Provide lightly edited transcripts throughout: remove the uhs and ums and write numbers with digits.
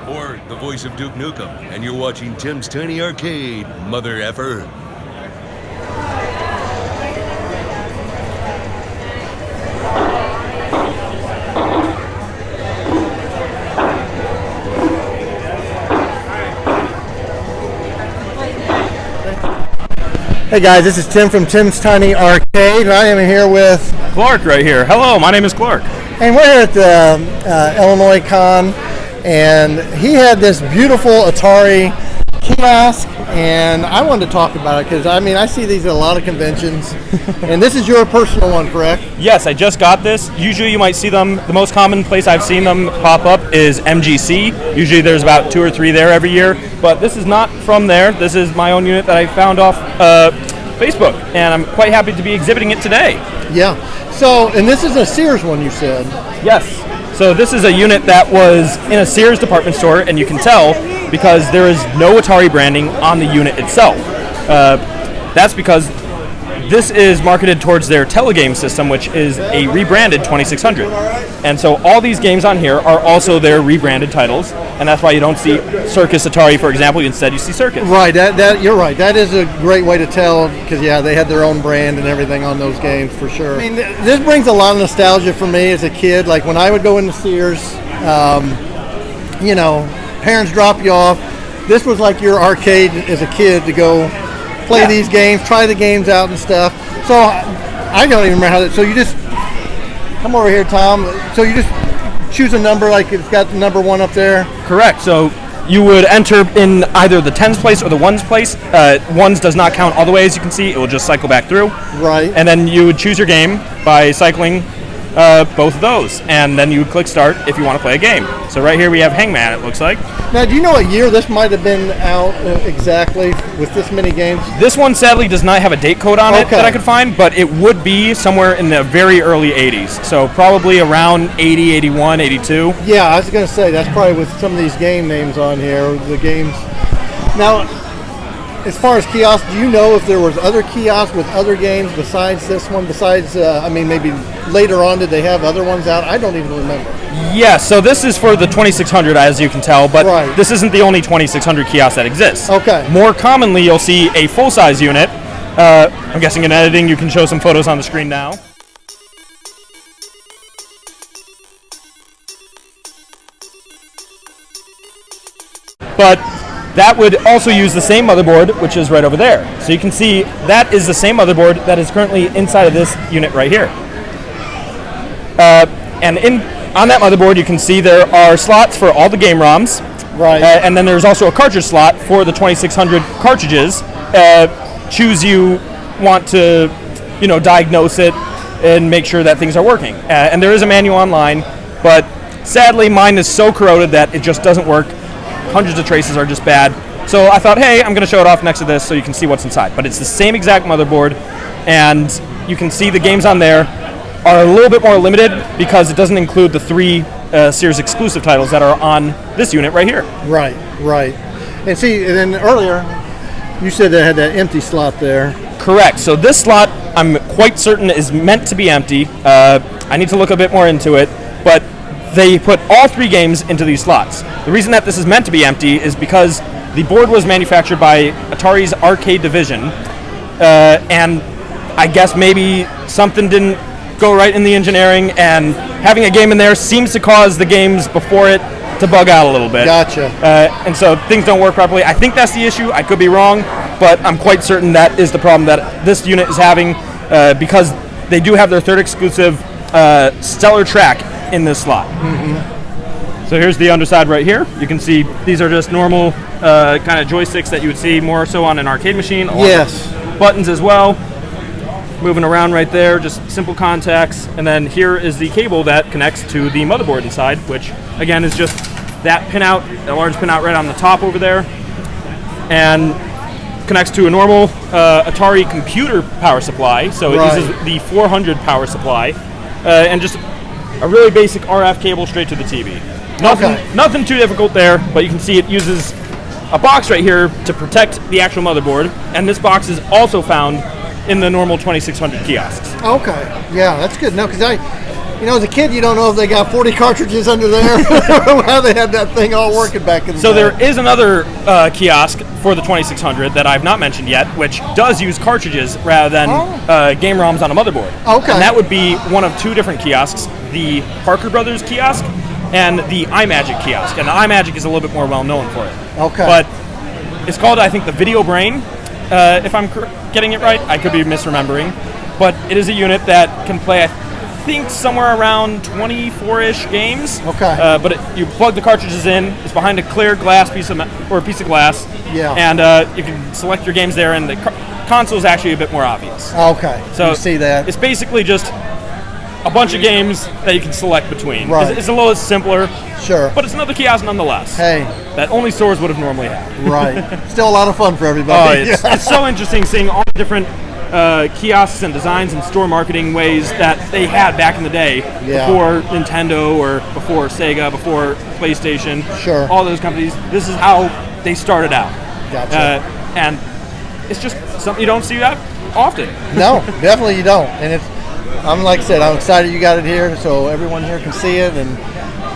Or the voice of Duke Nukem, and you're watching Tim's Tiny Arcade, mother effer. Hey guys, this is Tim from Tim's Tiny Arcade. I am here with Clark right here. Hello, my name is Clark. And we're here at the Illinois Con, and he had this beautiful Atari kiosk, and I wanted to talk about it because I see these at a lot of conventions, and this is your personal one, correct? Yes, I just got this. Usually you might see them, the most common place I've seen them pop up is MGC. Usually there's about 2 or 3 there every year, but this is not from there. This is my own unit that I found off Facebook, and I'm quite happy to be exhibiting it today. Yeah. So, and this is a Sears one, you said? Yes. So this is a unit that was in a Sears department store, and you can tell because there is no Atari branding on the unit itself. That's because this is marketed towards their telegame system, which is a rebranded 2600. And so all these games on here are also their rebranded titles, and that's why you don't see Circus Atari, for example. Instead, you see Circus. Right, that you're right. That is a great way to tell because, yeah, they had their own brand and everything on those games for sure. I mean, this brings a lot of nostalgia for me as a kid. Like when I would go into Sears, parents drop you off. This was like your arcade as a kid to go play these games, try the games out and stuff. So I don't even remember how that. So you just come over here, Tom. So you just choose a number, like it's got the number 1 up there. Correct. So you would enter in either the tens place or the ones place. Ones does not count all the way, as you can see. It will just cycle back through. Right. And then you would choose your game by cycling both of those, and then you would click start if you want to play a game. So right here we have Hangman, it looks like. Now, do you know what year this might have been out exactly with this many games? This one sadly does not have a date code on it that I could find, but it would be somewhere in the very early 80s. So probably around 80, 81, 82. Yeah, I was going to say, that's probably with some of these game names on here, the games. Now, as far as kiosks, do you know if there was other kiosks with other games besides this one? Besides, maybe later on did they have other ones out? I don't even remember. Yeah, so this is for the 2600, as you can tell, but This isn't the only 2600 kiosk that exists. Okay. More commonly, you'll see a full-size unit. I'm guessing in editing you can show some photos on the screen now. But that would also use the same motherboard, which is right over there. So you can see that is the same motherboard that is currently inside of this unit right here. On that motherboard, you can see there are slots for all the game ROMs. Right. And then there's also a cartridge slot for the 2600 cartridges. Choose you want to, diagnose it and make sure that things are working. And there is a manual online, but sadly mine is so corroded that it just doesn't work. Hundreds of traces are just bad. So I thought, hey, I'm going to show it off next to this so you can see what's inside. But it's the same exact motherboard, and you can see the games on there are a little bit more limited because it doesn't include the 3 Sears exclusive titles that are on this unit right here. Right. And see, and then earlier, you said they had that empty slot there. Correct. So this slot, I'm quite certain, is meant to be empty. I need to look a bit more into it, but they put all 3 games into these slots. The reason that this is meant to be empty is because the board was manufactured by Atari's arcade division, and I guess maybe something didn't go right in the engineering, and having a game in there seems to cause the games before it to bug out a little bit. Gotcha. And so things don't work properly. I think that's the issue. I could be wrong, but I'm quite certain that is the problem that this unit is having because they do have their 3rd exclusive Stellar Track in this slot. Mm-hmm. So here's the underside right here. You can see these are just normal kind of joysticks that you would see more so on an arcade machine. Yes. Buttons as well. Moving around right there, just simple contacts. And then here is the cable that connects to the motherboard inside, which again is just that pinout, that large pinout right on the top over there. And connects to a normal Atari computer power supply. So it uses the 400 power supply. And just a really basic RF cable straight to the TV. Nothing too difficult there, but you can see it uses a box right here to protect the actual motherboard. And this box is also found in the normal 2600 kiosks. Okay, yeah, that's good. No, because You know, as a kid, you don't know if they got 40 cartridges under there, or how they had that thing all working back in the So day. there is another kiosk for the 2600 that I've not mentioned yet, which does use cartridges rather than game ROMs on a motherboard. Okay. And that would be one of two different kiosks, the Parker Brothers kiosk and the iMagic kiosk. And the iMagic is a little bit more well known for it. Okay. But it's called, I think, the Video Brain, if I'm getting it right. I could be misremembering. But it is a unit that can play, I think, somewhere around 24-ish games. Okay. But you plug the cartridges in. It's behind a clear glass piece of glass. Yeah. And you can select your games there, and the console is actually a bit more obvious. Okay. So you see that. It's basically just a bunch of games that you can select between. Right. It's a little simpler. Sure. But it's another kiosk nonetheless. Hey. That only stores would have normally had. Right. Still a lot of fun for Oh, everybody. it's so interesting seeing all the different kiosks and designs and store marketing ways that they had back in the day, Yeah. before Nintendo or before Sega, before PlayStation. Sure. All those companies. This is how they started out. Gotcha. And it's just something you don't see that often. No, definitely you don't. And I'm like I said, I'm excited you got it here, so everyone here can see it, and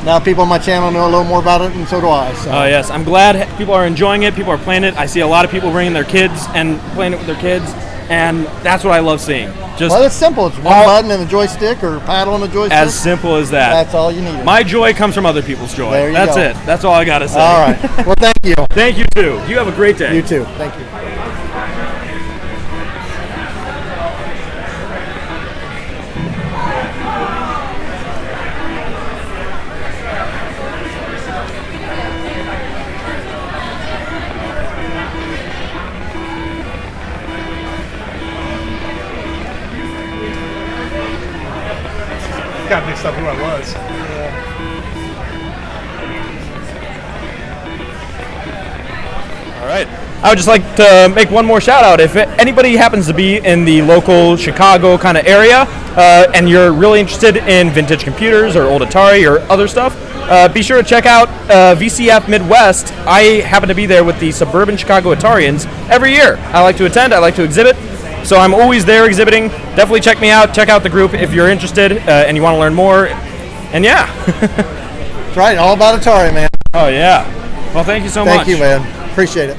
now people on my channel know a little more about it, and so do I. So. Oh yes, I'm glad people are enjoying it. People are playing it. I see a lot of people bringing their kids and playing it with their kids, and that's what I love seeing. Just Well, it's simple. It's one button and a joystick, or paddle and a joystick. as simple as that. That's all you need. My joy comes from other people's joy. There you That's go. it. That's all I gotta say. All right. Well, thank you. Thank you too. You have a great day. You too. Thank you. Got mixed up who I was. All right. I would just like to make one more shout out. If anybody happens to be in the local Chicago kind of area and you're really interested in vintage computers or old Atari or other stuff, be sure to check out VCF Midwest. I happen to be there with the Suburban Chicago Atarians every year. I like to attend. I like to exhibit. So I'm always there exhibiting. Definitely check me out. Check out the group if you're interested and you want to learn more. And yeah. That's right. All about Atari, man. Oh, yeah. Well, thank you so much. Thank you, man. Appreciate it.